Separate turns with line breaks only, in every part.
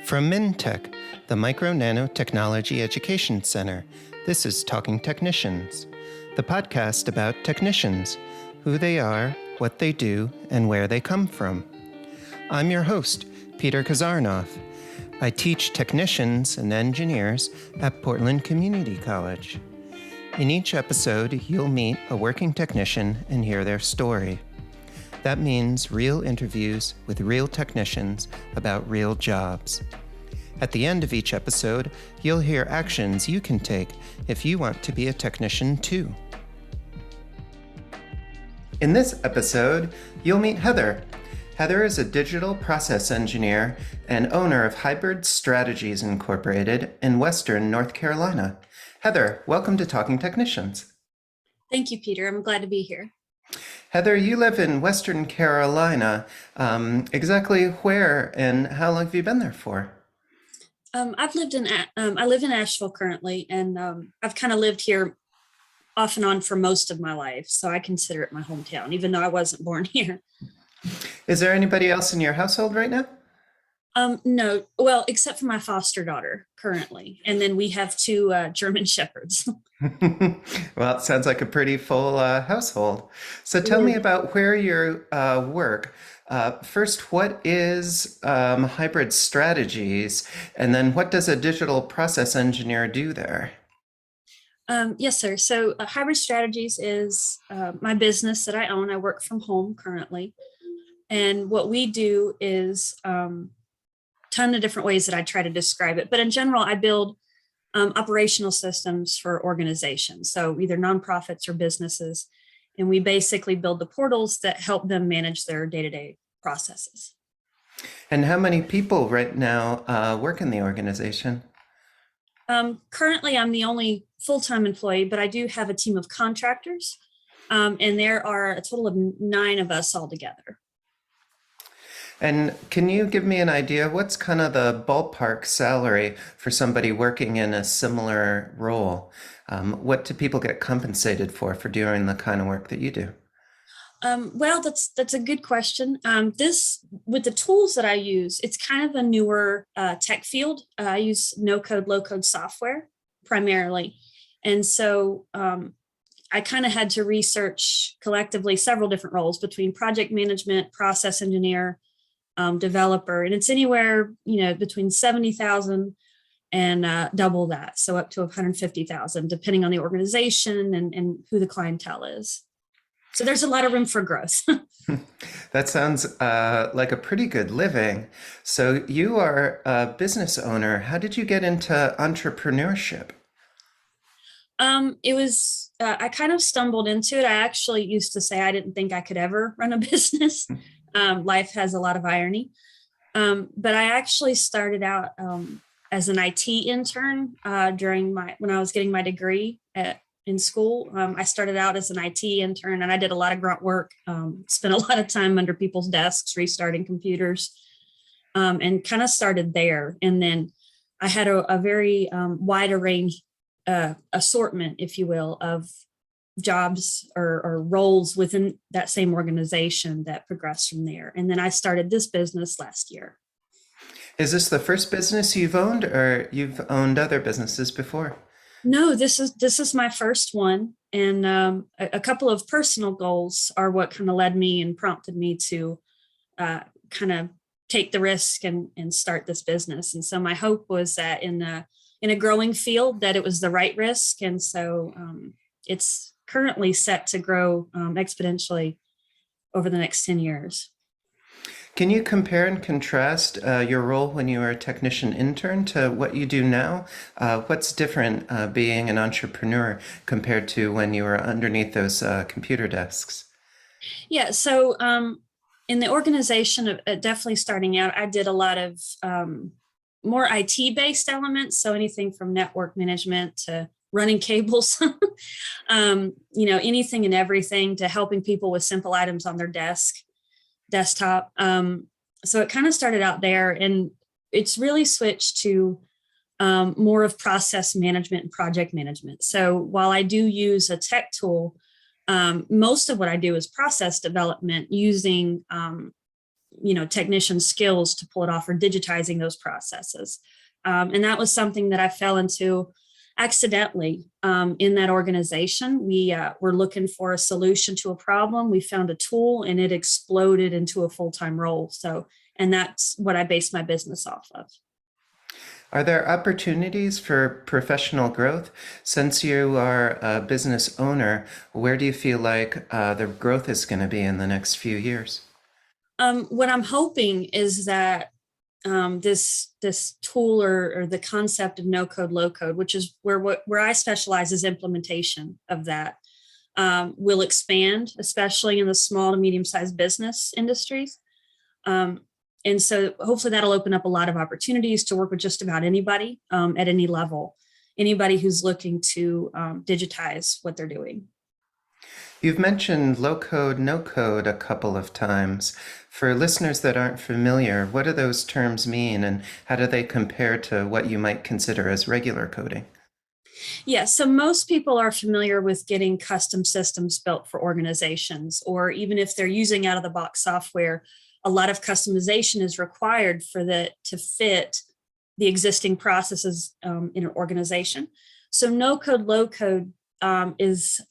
From MNT-EC, the Micro Nano Technology Education Center, this is Talking Technicians, the podcast about technicians, who they are, what they do, and where they come from. I'm your host, Peter Kazarnoff. I teach technicians and engineers at Portland Community College. In each episode, you'll meet a working technician and hear their story. That means real interviews with real technicians about real jobs. At the end of each episode, you'll hear actions you can take if you want to be a technician too. In this episode, you'll meet Heather. Heather is a digital process engineer and owner of Hybrid Strategies Incorporated in Western North Carolina. Heather, welcome to Talking Technicians.
Thank you, Peter. I'm glad to be here.
Heather, you live in Western Carolina. Exactly where and how long have you been there for?
I live in Asheville currently, and I've kind of lived here off and on for most of my life. So I consider it my hometown, even though I wasn't born here.
Is there anybody else in your household right now?
No, well, except for my foster daughter currently. And then we have two German shepherds.
Well, it sounds like a pretty full household. So tell me about where you work. First, what is Hybrid Strategies? And then what does a digital process engineer do there?
Yes, sir. So Hybrid Strategies is my business that I own. I work from home currently. And what we do is ton of different ways that I try to describe it. But in general, I build operational systems for organizations, so either nonprofits or businesses. And we basically build the portals that help them manage their day-to-day processes.
And how many people right now work in the organization?
Currently, I'm the only full-time employee, but I do have a team of contractors. And there are a total of 9 of us all together.
And can you give me an idea, what's kind of the ballpark salary for somebody working in a similar role? What do people get compensated for doing the kind of work that you do?
Well, that's a good question. With the tools that I use, it's kind of a newer tech field. I use no-code, low-code software primarily. And so I kind of had to research collectively several different roles between project management, process engineer, developer, and it's anywhere, between 70,000 and double that. So up to 150,000, depending on the organization and who the clientele is. So there's a lot of room for growth.
That sounds like a pretty good living. So you are a business owner. How did you get into entrepreneurship?
I kind of stumbled into it. I actually used to say I didn't think I could ever run a business. Life has a lot of irony. But I actually started out as an IT intern when I was getting my degree in school. I started out as an IT intern, and I did a lot of grunt work, spent a lot of time under people's desks, restarting computers, and kind of started there. And then I had a very wide range assortment, if you will, of jobs or roles within that same organization that progressed from there. And then I started this business last year.
Is this the first business you've owned, or you've owned other businesses before?
No, this is my first one. And a couple of personal goals are what kind of led me and prompted me to kind of take the risk and start this business. And so my hope was that in a growing field that it was the right risk. And so it's currently set to grow exponentially over the next 10 years.
Can you compare and contrast your role when you were a technician intern to what you do now? What's different being an entrepreneur compared to when you were underneath those computer desks?
Yeah, so in the organization, definitely starting out, I did a lot of more IT-based elements. So anything from network management to running cables, anything and everything, to helping people with simple items on their desktop. So it kind of started out there, and it's really switched to more of process management and project management. So while I do use a tech tool, most of what I do is process development using technician skills to pull it off, or digitizing those processes. And that was something that I fell into accidentally in that organization. We were looking for a solution to a problem. We found a tool and it exploded into a full-time role. And that's what I based my business off of.
Are there opportunities for professional growth? Since you are a business owner, where do you feel like the growth is going to be in the next few years?
What I'm hoping is that this tool or the concept of no code, low code, which is where I specialize, is implementation of that, will expand, especially in the small to medium-sized business industries. And so hopefully that'll open up a lot of opportunities to work with just about anybody at any level, anybody who's looking to digitize what they're doing.
You've mentioned low code, no code a couple of times. For listeners that aren't familiar, what do those terms mean and how do they compare to what you might consider as regular coding?
Yeah, so most people are familiar with getting custom systems built for organizations, or even if they're using out-of-the-box software, a lot of customization is required for that to fit the existing processes in an organization. So no code, low code is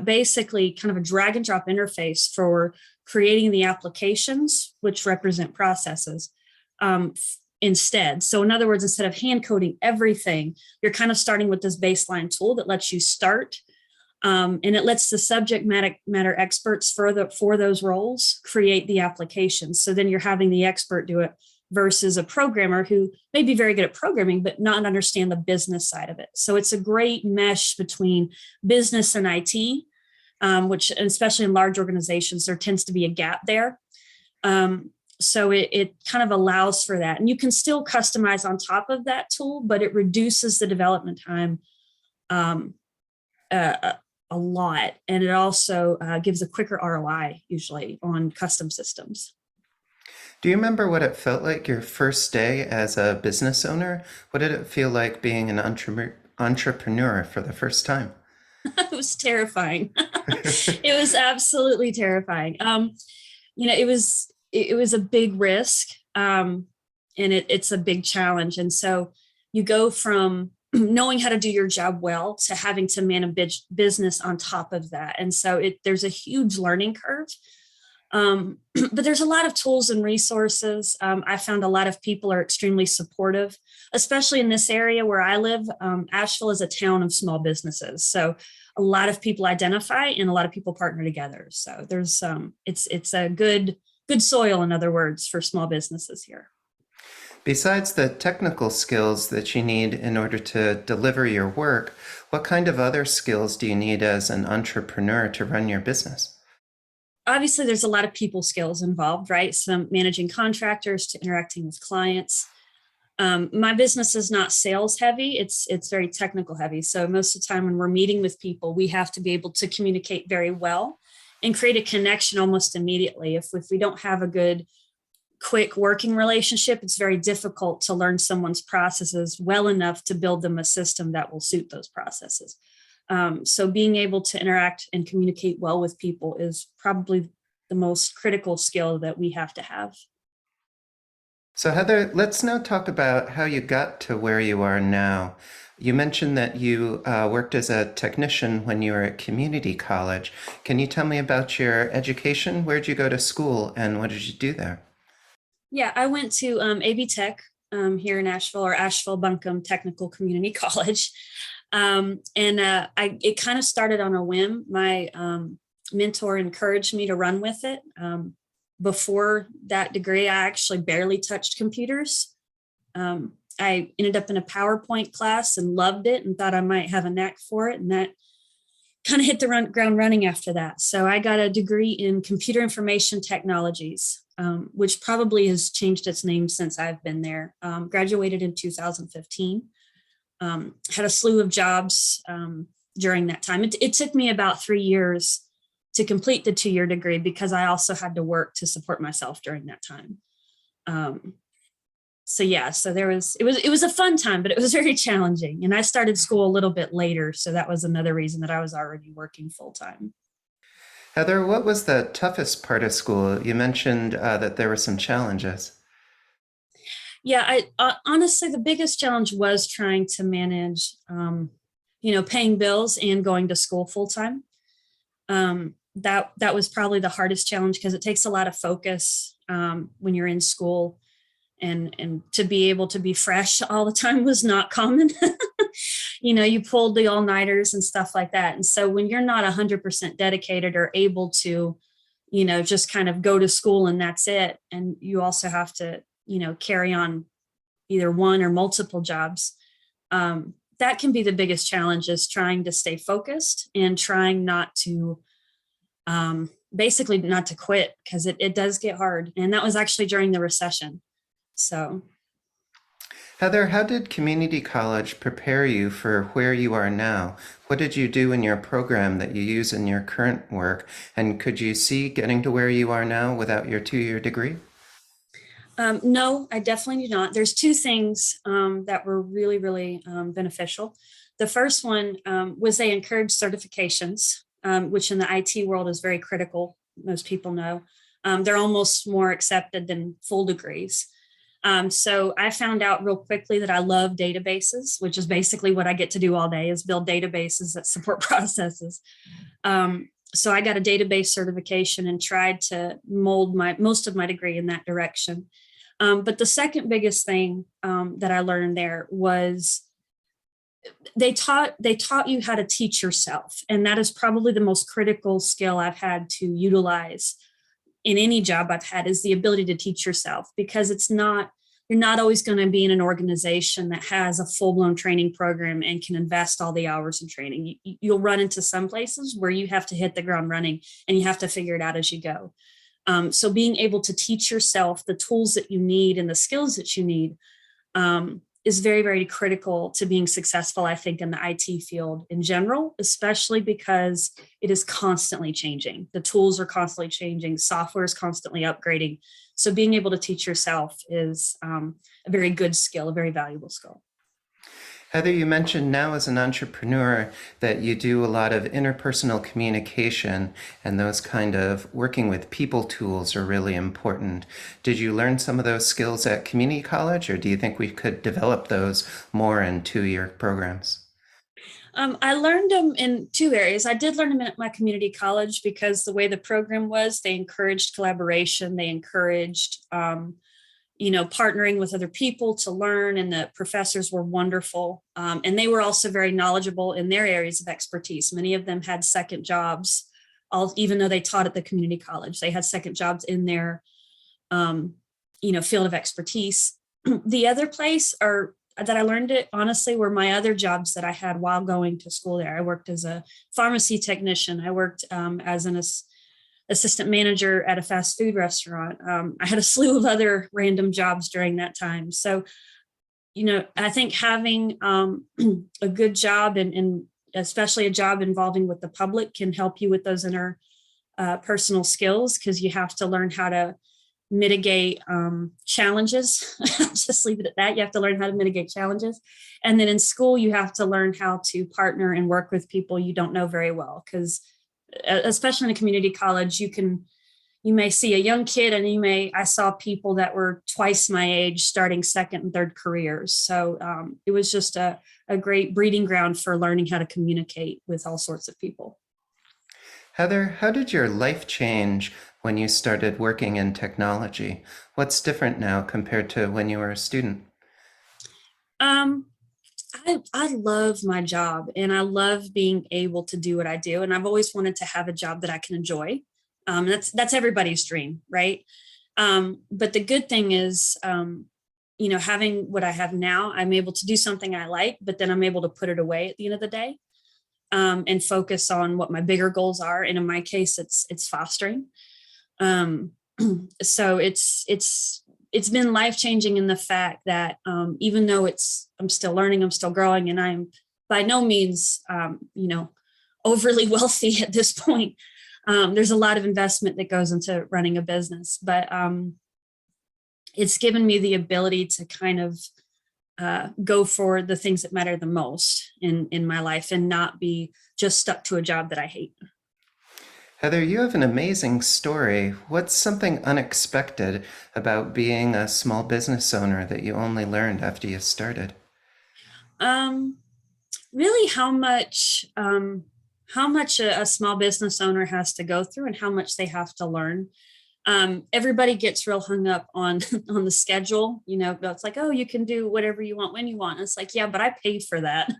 basically kind of a drag and drop interface for creating the applications, which represent processes instead. So in other words, instead of hand coding everything, you're kind of starting with this baseline tool that lets you start. And it lets the subject matter experts for those roles create the applications. So then you're having the expert do it versus a programmer who may be very good at programming, but not understand the business side of it. So it's a great mesh between business and IT, which especially in large organizations, there tends to be a gap there. So it kind of allows for that. And you can still customize on top of that tool, but it reduces the development time a lot. And it also gives a quicker ROI usually on custom systems.
Do you remember what it felt like your first day as a business owner? What did it feel like being an entrepreneur for the first time?
It was terrifying. It was absolutely terrifying. It was a big risk, and it's a big challenge. And so you go from knowing how to do your job well to having to manage business on top of that. And so there's a huge learning curve. But there's a lot of tools and resources. I found a lot of people are extremely supportive, especially in this area where I live. Asheville is a town of small businesses. So a lot of people identify and a lot of people partner together. So there's it's a good soil, in other words, for small businesses here.
Besides the technical skills that you need in order to deliver your work, what kind of other skills do you need as an entrepreneur to run your business?
Obviously, there's a lot of people skills involved, right? Some managing contractors to interacting with clients. My business is not sales heavy. It's very technical heavy. So most of the time when we're meeting with people, we have to be able to communicate very well and create a connection almost immediately. If we don't have a good, quick working relationship, it's very difficult to learn someone's processes well enough to build them a system that will suit those processes. So being able to interact and communicate well with people is probably the most critical skill that we have to have.
So Heather, let's now talk about how you got to where you are now. You mentioned that you worked as a technician when you were at community college. Can you tell me about your education? Where did you go to school and what did you do there?
Yeah, I went to AB Tech here in Asheville, or Asheville Buncombe Technical Community College. It kind of started on a whim. My mentor encouraged me to run with it. Before that degree, I actually barely touched computers. I ended up in a PowerPoint class and loved it and thought I might have a knack for it. And that kind of hit the ground running after that. So I got a degree in computer information technologies, which probably has changed its name since I've been there. Graduated in 2015. Had a slew of jobs during that time. It took me about 3 years to complete the 2-year degree because I also had to work to support myself during that time. So it was a fun time, but it was very challenging. And I started school a little bit later. So that was another reason that I was already working full time.
Heather, what was the toughest part of school? You mentioned that there were some challenges.
Yeah, I honestly, the biggest challenge was trying to manage, paying bills and going to school full time. That was probably the hardest challenge because it takes a lot of focus when you're in school, and to be able to be fresh all the time was not common. You pulled the all-nighters and stuff like that, and so when you're not 100% dedicated or able to, just kind of go to school and that's it, and you also have to, carry on either one or multiple jobs, that can be the biggest challenge, is trying to stay focused and trying not to basically not to quit, because it does get hard. And that was actually during the recession. So,
Heather, how did community college prepare you for where you are now? What did you do in your program that you use in your current work? And could you see getting to where you are now without your 2-year degree?
no, I definitely do not. There's two things that were really, really beneficial. The first one was they encouraged certifications, which in the IT world is very critical. Most people know. They're almost more accepted than full degrees. So I found out real quickly that I love databases, which is basically what I get to do all day, is build databases that support processes. So I got a database certification and tried to mold most of my degree in that direction. But the second biggest thing that I learned there was they taught you how to teach yourself. And that is probably the most critical skill I've had to utilize in any job I've had, is the ability to teach yourself, because you're not always going to be in an organization that has a full-blown training program and can invest all the hours in training. You'll run into some places where you have to hit the ground running and you have to figure it out as you go. So being able to teach yourself the tools that you need and the skills that you need is very, very critical to being successful, I think, in the IT field in general, especially because it is constantly changing. The tools are constantly changing. Software is constantly upgrading. So being able to teach yourself is a very good skill, a very valuable skill.
Heather, you mentioned now as an entrepreneur that you do a lot of interpersonal communication, and those kind of working with people tools are really important. Did you learn some of those skills at community college, or do you think we could develop those more in 2-year programs?
I learned them in two areas. I did learn them at my community college because the way the program was, they encouraged collaboration. They encouraged partnering with other people to learn, and the professors were wonderful. And they were also very knowledgeable in their areas of expertise. Many of them had second jobs, even though they taught at the community college. They had second jobs in their, field of expertise. The other place that I learned it, honestly, were my other jobs that I had while going to school there. I worked as a pharmacy technician. I worked as an assistant manager at a fast food restaurant. I had a slew of other random jobs during that time. So, I think having a good job and especially a job involving with the public can help you with those personal skills, because you have to learn how to mitigate challenges. I'll just leave it at that. You have to learn how to mitigate challenges. And then in school, you have to learn how to partner and work with people you don't know very well, because especially in a community college, you may see a young kid and I saw people that were twice my age starting second and third careers. So it was just a great breeding ground for learning how to communicate with all sorts of people.
Heather, how did your life change when you started working in technology? What's different now compared to when you were a student?
I love my job, and I love being able to do what I do. And I've always wanted to have a job that I can enjoy. That's everybody's dream, right? But the good thing is, having what I have now, I'm able to do something I like, but then I'm able to put it away at the end of the day and focus on what my bigger goals are. And in my case, it's fostering. So it's been life-changing in the fact that even though I'm still learning, I'm still growing, and I'm by no means, overly wealthy at this point. There's a lot of investment that goes into running a business, but it's given me the ability to kind of go for the things that matter the most in my life and not be just stuck to a job that I hate.
Heather, you have an amazing story. What's something unexpected about being a small business owner that you only learned after you started?
Um, Really how much a small business owner has to go through and how much they have to learn. Everybody gets real hung up on on the schedule. It's like, oh, you can do whatever you want when you want. And it's like, yeah, but I pay for that.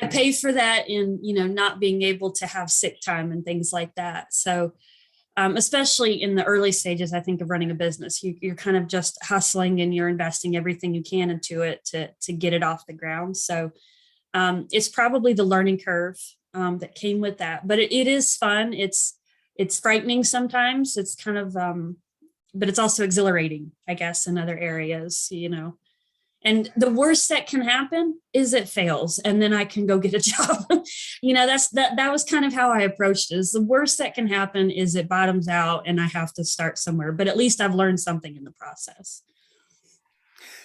I pay for that in not being able to have sick time and things like that. So especially in the early stages, I think, of running a business, you're kind of just hustling and you're investing everything you can into it to get it off the ground. So it's probably the learning curve that came with that, but it is fun. It's frightening sometimes. It's kind of, but it's also exhilarating, I guess, in other areas. And the worst that can happen is it fails, and then I can go get a job. That was kind of how I approached it. Is the worst that can happen is it bottoms out, and I have to start somewhere. But at least I've learned something in the process.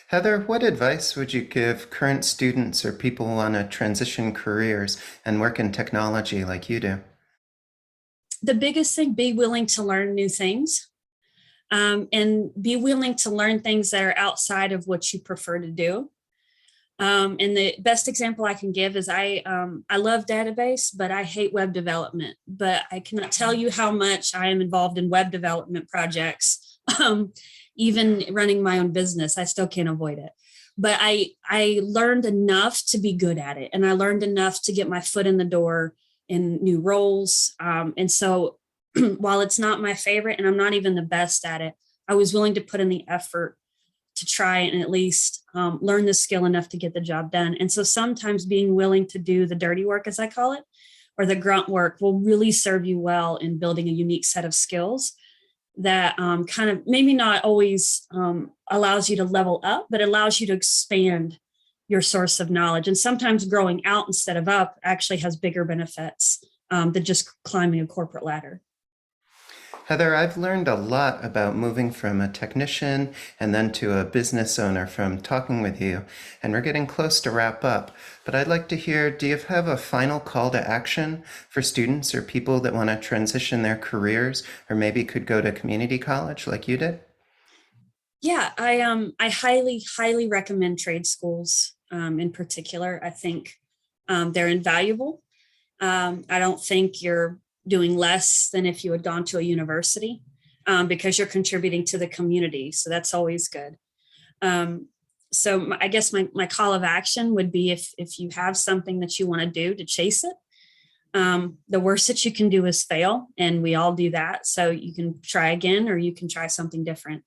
Heather, what advice would you give current students or people who want to transition careers and work in technology like you do?
The biggest thing: be willing to learn new things. And be willing to learn things that are outside of what you prefer to do. And the best example I can give is I love database, but I hate web development. But I cannot tell you how much I am involved in web development projects. Even running my own business, I still can't avoid it. But I learned enough to be good at it, and I learned enough to get my foot in the door in new roles. And so while it's not my favorite and I'm not even the best at it, I was willing to put in the effort to try and at least learn the skill enough to get the job done. And so sometimes being willing to do the dirty work, as I call it, or the grunt work, will really serve you well in building a unique set of skills that kind of maybe not always allows you to level up, but allows you to expand your source of knowledge. And sometimes growing out instead of up actually has bigger benefits than just climbing a corporate ladder.
Heather, I've learned a lot about moving from a technician and then to a business owner from talking with you, and we're getting close to wrap up. But I'd like to hear, do you have a final call to action for students or people that want to transition their careers or maybe could go to community college like you did?
Yeah, I highly recommend trade schools in particular. I think they're invaluable. I don't think you're doing less than if you had gone to a university because you're contributing to the community. So that's always good. So I guess my call of action would be if you have something that you want to do, to chase it. The worst that you can do is fail, and we all do that. So you can try again, or you can try something different.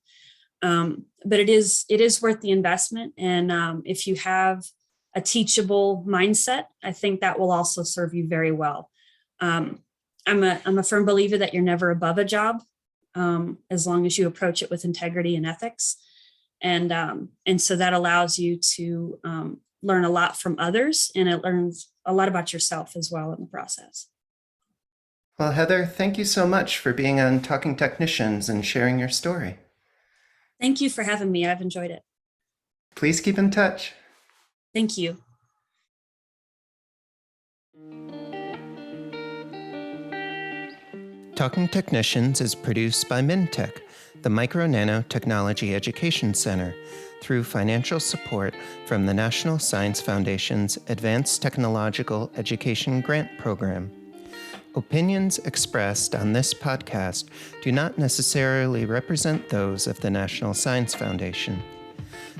But it is worth the investment. And if you have a teachable mindset, I think that will also serve you very well. I'm a firm believer that you're never above a job, as long as you approach it with integrity and ethics. And so that allows you to learn a lot from others, and it learns a lot about yourself as well in the process.
Well, Heather, thank you so much for being on Talking Technicians and sharing your story.
Thank you for having me. I've enjoyed it.
Please keep in touch.
Thank you.
Talking Technicians is produced by MNT-EC, the Micro Nano Technology Education Center, through financial support from the National Science Foundation's Advanced Technological Education Grant Program. Opinions expressed on this podcast do not necessarily represent those of the National Science Foundation.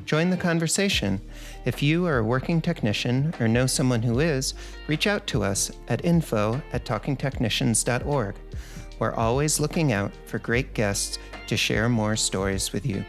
Join the conversation. If you are a working technician or know someone who is, reach out to us at info@talkingtechnicians.org. We're always looking out for great guests to share more stories with you.